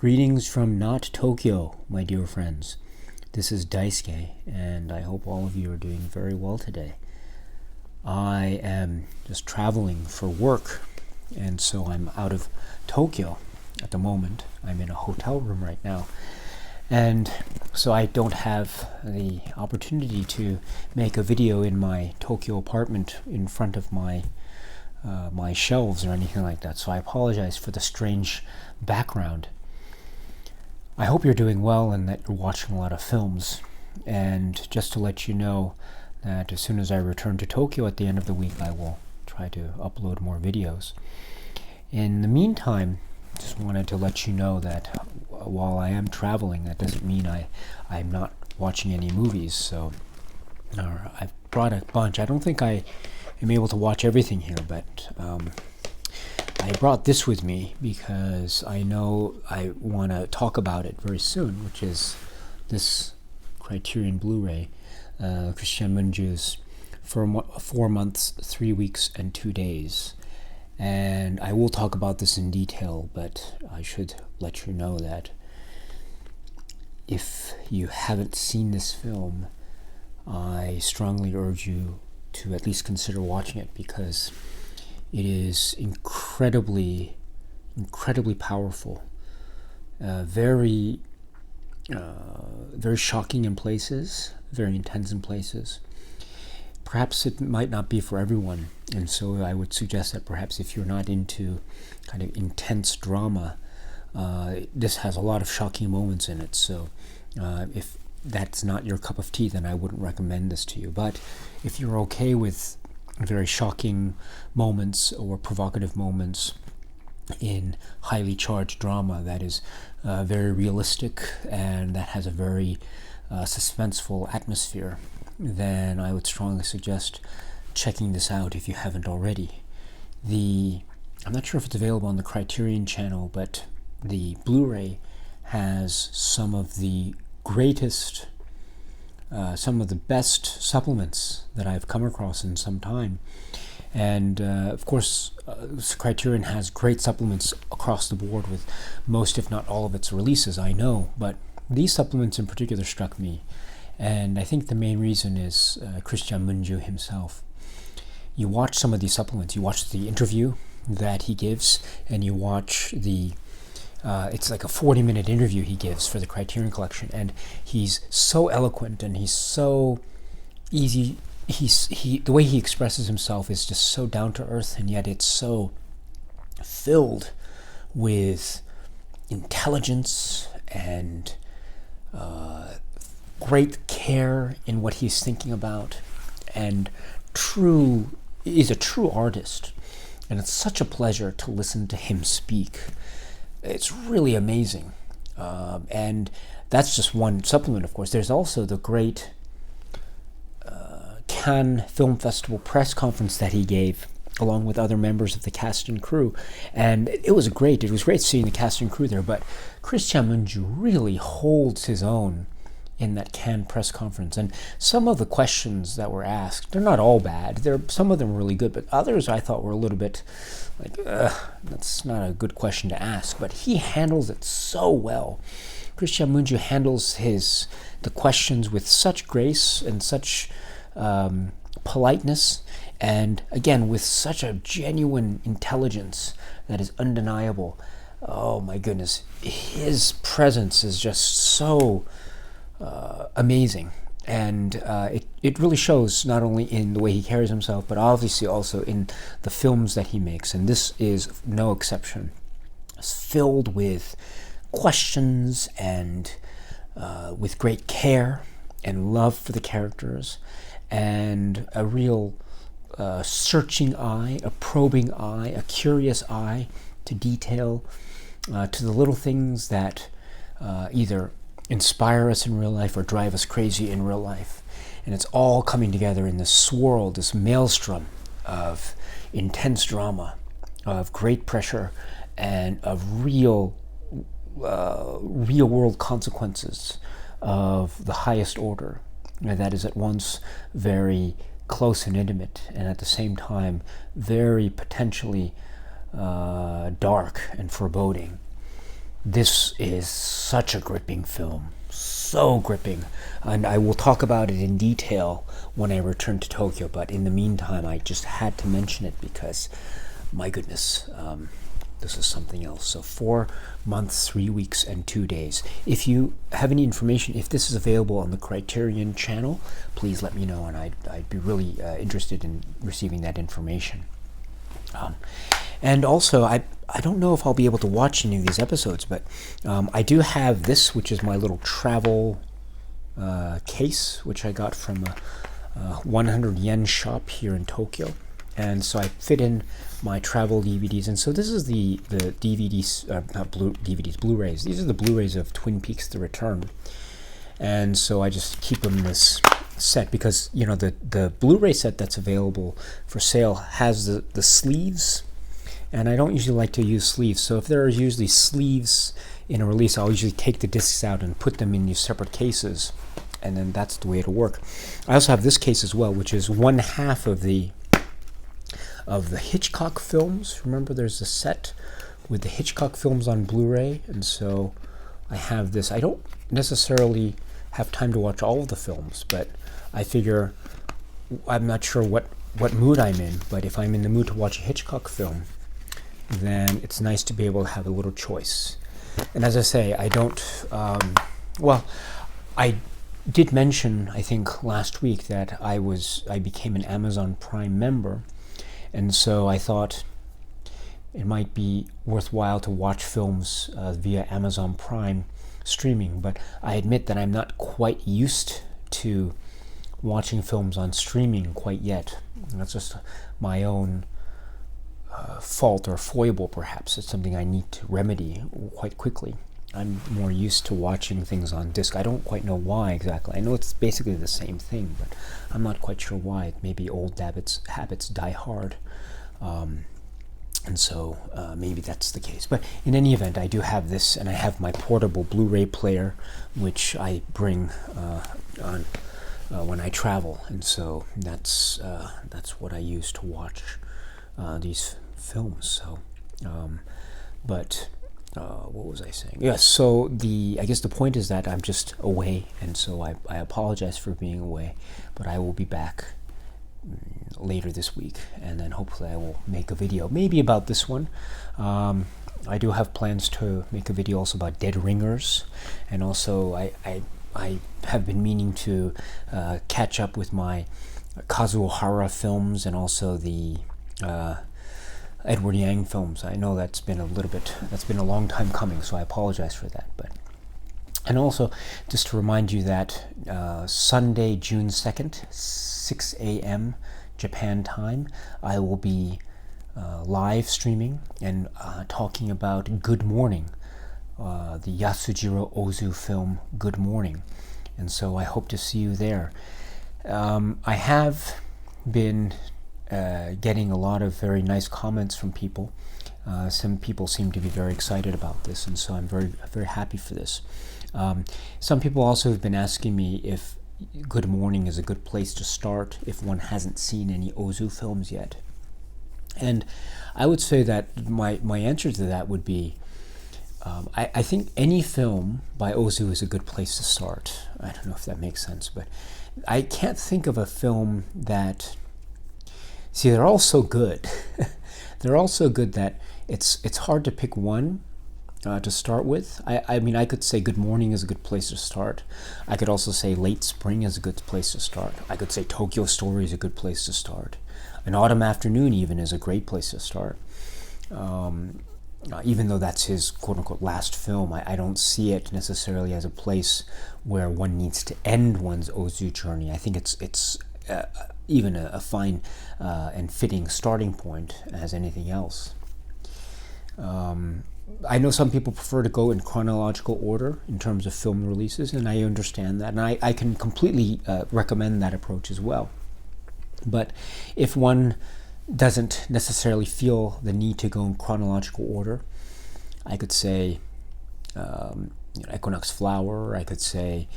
Greetings from not Tokyo, my dear friends. This is Daisuke, and I hope all of you are doing very well today. I am just traveling for work, and so I'm out of Tokyo at the moment. I'm in a hotel room right now, and so I don't have the opportunity to make a video in my Tokyo apartment in front of my shelves or anything like that. So I apologize for the strange background. I hope you're doing well and that you're watching a lot of films. And just to let you know that as soon as I return to Tokyo at the end of the week, I will try to upload more videos. In the meantime, just wanted to let you know that while I am traveling, that doesn't mean I'm not watching any movies. So I've brought a bunch. I don't think I am able to watch everything here, but I brought this with me because I know I want to talk about it very soon, which is this Criterion Blu-ray, Christian Mungiu's 4 months, 3 weeks, and 2 days. And I will talk about this in detail, but I should let you know that if you haven't seen this film, I strongly urge you to at least consider watching it, because it is incredibly powerful, very shocking in places, very intense in places. Perhaps it might not be for everyone, and so I would suggest that perhaps if you're not into kind of intense drama, this has a lot of shocking moments in it. So if that's not your cup of tea, then I wouldn't recommend this to you. But if you're okay with very shocking moments or provocative moments in highly charged drama that is very realistic and that has a very suspenseful atmosphere, then I would strongly suggest checking this out if you haven't already. I'm not sure if it's available on the Criterion channel, but the Blu-ray has some of the greatest, some of the best supplements that I've come across in some time. And of course, Criterion has great supplements across the board with most, if not all, of its releases, I know. But these supplements in particular struck me. And I think the main reason is Christian Mungiu himself. You watch some of these supplements, you watch the interview that he gives, and you watch it's like a 40-minute interview he gives for the Criterion Collection, and he's so eloquent and he's so easy. The way he expresses himself is just so down to earth, and yet it's so filled with intelligence and great care in what he's thinking about, and is a true artist. And it's such a pleasure to listen to him speak. It's really amazing. And that's just one supplement, of course. There's also the great Cannes Film Festival press conference that he gave along with other members of the cast and crew. And it was great. It was great seeing the cast and crew there. But Christian Mungiu really holds his own in that Cannes press conference. And some of the questions that were asked, they're not all bad. Some of them were really good, but others I thought were a little bit like, that's not a good question to ask. But he handles it so well. Christian Mungiu handles the questions with such grace and such politeness, and again with such a genuine intelligence that is undeniable. Oh my goodness, his presence is just so amazing, and it really shows not only in the way he carries himself, but obviously also in the films that he makes, and this is no exception. It's filled with questions and with great care and love for the characters, and a real searching eye, a probing eye, a curious eye to detail, to the little things that either inspire us in real life or drive us crazy in real life. And it's all coming together in this swirl, this maelstrom of intense drama, of great pressure, and of real world consequences of the highest order. And that is at once very close and intimate, and at the same time very potentially dark and foreboding. This is such a gripping film, so gripping, and I will talk about it in detail when I return to Tokyo, but in the meantime I just had to mention it because, my goodness, this is something else. So 4 months, 3 weeks, and 2 days. If you have any information, if this is available on the Criterion channel, please let me know, and I'd be really interested in receiving that information. And also, I don't know if I'll be able to watch any of these episodes, but I do have this, which is my little travel case, which I got from a 100 yen shop here in Tokyo. And so I fit in my travel DVDs. And so this is the DVDs, not DVDs, Blu-rays. These are the Blu-rays of Twin Peaks: The Return. And so I just keep them in this set because, you know, the Blu-ray set that's available for sale has the sleeves, and I don't usually like to use sleeves. So if there are usually sleeves in a release, I'll usually take the discs out and put them in these separate cases, and then that's the way it'll work. I also have this case as well, which is one half of the Hitchcock films. Remember, there's a set with the Hitchcock films on Blu-ray, and so I have this. I don't necessarily have time to watch all of the films, but I figure, I'm not sure what mood I'm in, but if I'm in the mood to watch a Hitchcock film, then it's nice to be able to have a little choice. And as I say, I don't, I did mention, I think last week, that I became an Amazon Prime member, and so I thought it might be worthwhile to watch films via Amazon Prime streaming, but I admit that I'm not quite used to watching films on streaming quite yet. That's just my own fault or foible, perhaps. It's something I need to remedy quite quickly. I'm more used to watching things on disc. I don't quite know why exactly. I know it's basically the same thing, but I'm not quite sure why. Maybe old habits die hard. And so maybe that's the case. But in any event, I do have this, and I have my portable Blu-ray player, which I bring on when I travel, and so that's what I use to watch these films. So, what was I saying? Yes. So I guess the point is that I'm just away, and so I apologize for being away, but I will be back later this week, and then hopefully I will make a video maybe about this one. I do have plans to make a video also about Dead Ringers, and also I have been meaning to catch up with my Kazuo Hara films and also the Edward Yang films. I know that's been a long time coming, so I apologize for that. And also, just to remind you that Sunday, June 2nd, 6 a.m. Japan time, I will be live streaming and talking about Good Morning, the Yasujiro Ozu film Good Morning. And so I hope to see you there. I have been getting a lot of very nice comments from people. Some people seem to be very excited about this, and so I'm very, very happy for this. Some people also have been asking me if Good Morning is a good place to start if one hasn't seen any Ozu films yet. And I would say that my answer to that would be, I think any film by Ozu is a good place to start. I don't know if that makes sense, but I can't think of a film that... See, they're all so good. They're all so good that it's hard to pick one to start with. I mean, I could say Good Morning is a good place to start. I could also say Late Spring is a good place to start. I could say Tokyo Story is a good place to start. An Autumn Afternoon even is a great place to start. Even though that's his quote-unquote last film, I don't see it necessarily as a place where one needs to end one's Ozu journey. I think it's even a fine and fitting starting point as anything else. I know some people prefer to go in chronological order in terms of film releases, and I understand that, and I can completely recommend that approach as well. But if one doesn't necessarily feel the need to go in chronological order, I could say Equinox Flower, I could say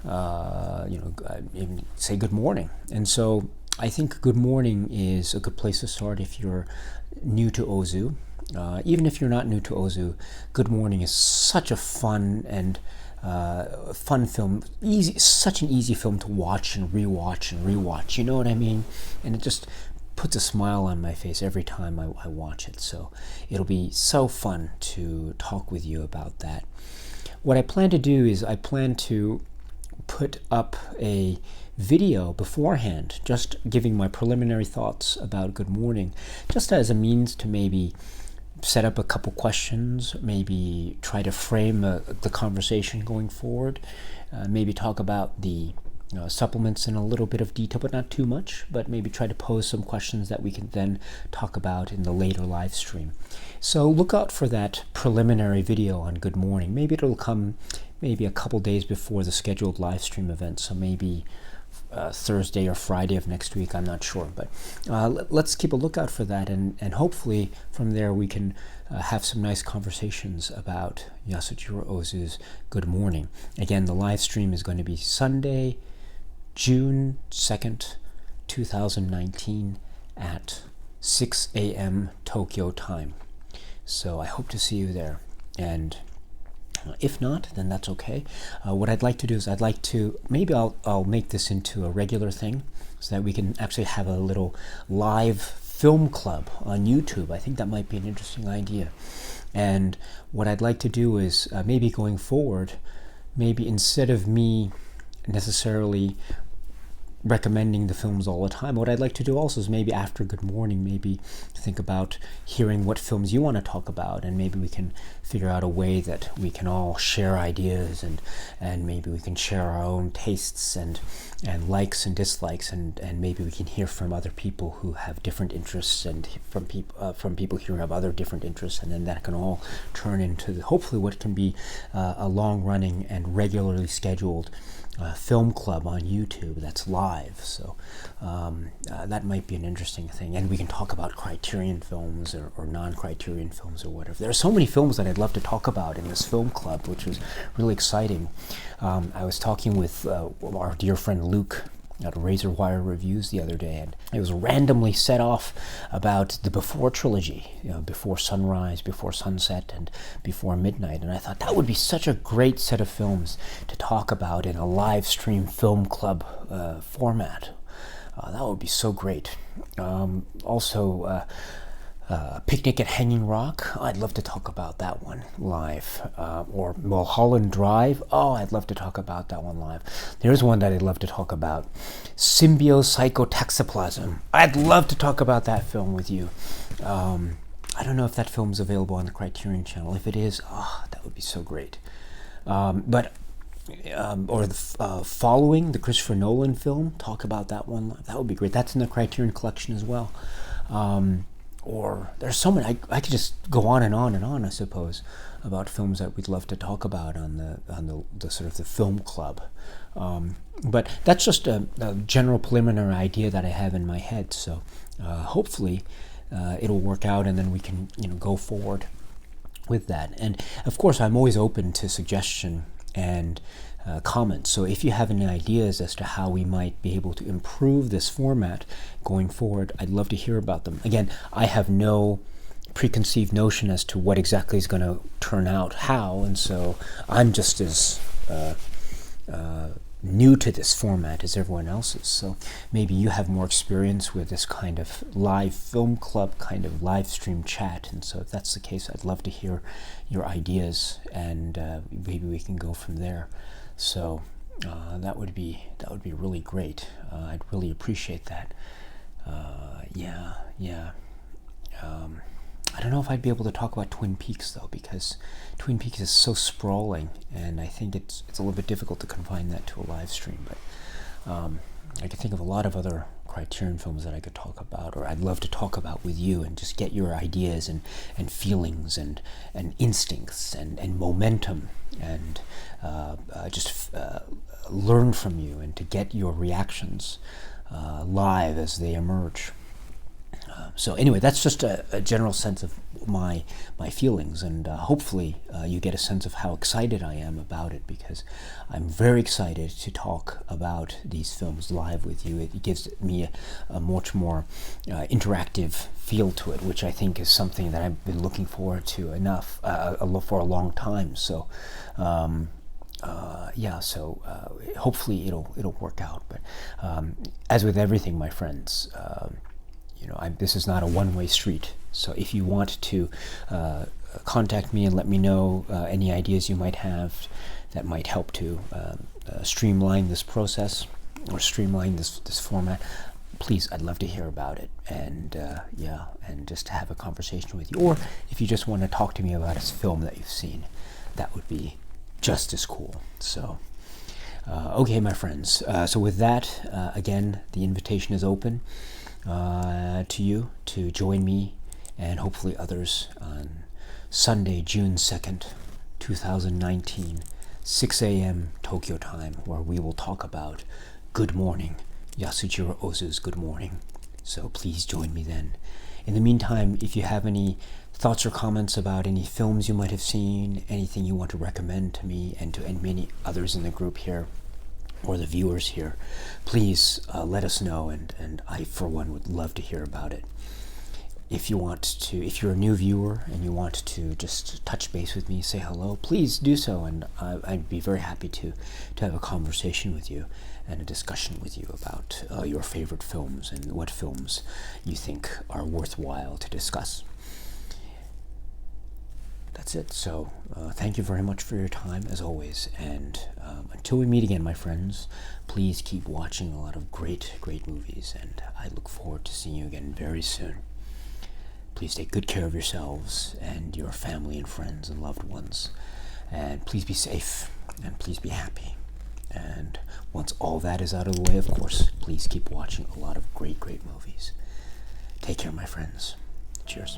even say Good Morning. And so I think Good Morning is a good place to start if you're new to Ozu. Even if you're not new to Ozu, Good Morning is such a fun and fun film. Such an easy film to watch and rewatch. You know what I mean? And it just puts a smile on my face every time I watch it. So it'll be so fun to talk with you about that. What I plan to do is I plan to put up a video beforehand, just giving my preliminary thoughts about Good Morning, just as a means to maybe set up a couple questions, maybe try to frame the conversation going forward, maybe talk about the supplements in a little bit of detail, but not too much, but maybe try to pose some questions that we can then talk about in the later live stream. So look out for that preliminary video on Good Morning. Maybe it'll come maybe a couple days before the scheduled live stream event, so maybe Thursday or Friday of next week, I'm not sure, but let's keep a lookout for that, and hopefully from there we can have some nice conversations about Yasujiro Ozu's Good Morning. Again, the live stream is going to be Sunday, June 2nd, 2019 at 6 a.m. Tokyo time. So I hope to see you there, and if not, then that's okay. What I'd like to do is maybe I'll make this into a regular thing so that we can actually have a little live film club on YouTube. I think that might be an interesting idea. And what I'd like to do is maybe going forward, maybe instead of me necessarily recommending the films all the time, what I'd like to do also is maybe after Good Morning, maybe think about hearing what films you want to talk about, and maybe we can figure out a way that we can all share ideas, and maybe we can share our own tastes and likes and dislikes, and maybe we can hear from other people who have different interests, and from people who have other different interests, and then that can all turn into hopefully what can be a long-running and regularly scheduled film club on YouTube that's live. So that might be an interesting thing, and we can talk about Criterion films or non-Criterion films or whatever. There are so many films that I'd love to talk about in this film club, which was really exciting. I was talking with our dear friend Luke at Razor Wire Reviews the other day, and it was randomly set off about the Before trilogy, Before Sunrise, Before Sunset, and Before Midnight, and I thought that would be such a great set of films to talk about in a live stream film club format. That would be so great. Also, Picnic at Hanging Rock, I'd love to talk about that one live. Or Mulholland Drive, I'd love to talk about that one live. There's one that I'd love to talk about, Symbiocytotoxoplasm. I'd love to talk about that film with you. I don't know if that film's available on the Criterion Channel. If it is, that would be so great. Or the Following, the Christopher Nolan film, talk about that one live. That would be great. That's in the Criterion Collection as well. Or there's so many. I could just go on and on and on, I suppose, about films that we'd love to talk about on the sort of the film club. But that's just a general preliminary idea that I have in my head. So hopefully it'll work out, and then we can go forward with that. And of course, I'm always open to suggestion and comments. So if you have any ideas as to how we might be able to improve this format going forward, I'd love to hear about them. Again, I have no preconceived notion as to what exactly is going to turn out how, and so I'm just as new to this format as everyone else is. So maybe you have more experience with this kind of live film club, kind of live stream chat, and so if that's the case, I'd love to hear your ideas, and maybe we can go from there. So that would be really great. I'd really appreciate that. I don't know if I'd be able to talk about Twin Peaks though, because Twin Peaks is so sprawling, and I think it's a little bit difficult to confine that to a live stream. But I could think of a lot of other Criterion films that I could talk about, or I'd love to talk about with you, and just get your ideas and feelings and instincts and momentum, and just learn from you, and to get your reactions live as they emerge. So anyway, that's just a general sense of my feelings, and hopefully you get a sense of how excited I am about it, because I'm very excited to talk about these films live with you. It gives me a much more interactive feel to it, which I think is something that I've been looking forward to for a long time. So hopefully it'll work out. But as with everything, my friends, this is not a one-way street. So if you want to contact me and let me know any ideas you might have that might help to streamline this process or streamline this format, please, I'd love to hear about it, and and just to have a conversation with you. Or if you just want to talk to me about a film that you've seen, that would be just as cool. So okay, my friends, so with that, again, the invitation is open to you to join me and hopefully others on Sunday, June 2nd, 2019, 6 a.m. Tokyo time, where we will talk about Good Morning, Yasujiro Ozu's Good Morning. So please join me then. In the meantime, if you have any thoughts or comments about any films you might have seen, anything you want to recommend to me and to many others in the group here, or the viewers here, please let us know, and I, for one, would love to hear about it. If you're a new viewer and you want to just touch base with me, say hello, please do so, and I'd be very happy to have a conversation with you and a discussion with you about your favorite films and what films you think are worthwhile to discuss. That's it. So thank you very much for your time, as always, and until we meet again, my friends, please keep watching a lot of great movies, and I look forward to seeing you again very soon. Please take good care of yourselves and your family and friends and loved ones, and please be safe, and please be happy. And once all that is out of the way, of course, please keep watching a lot of great movies. Take care, my friends. Cheers.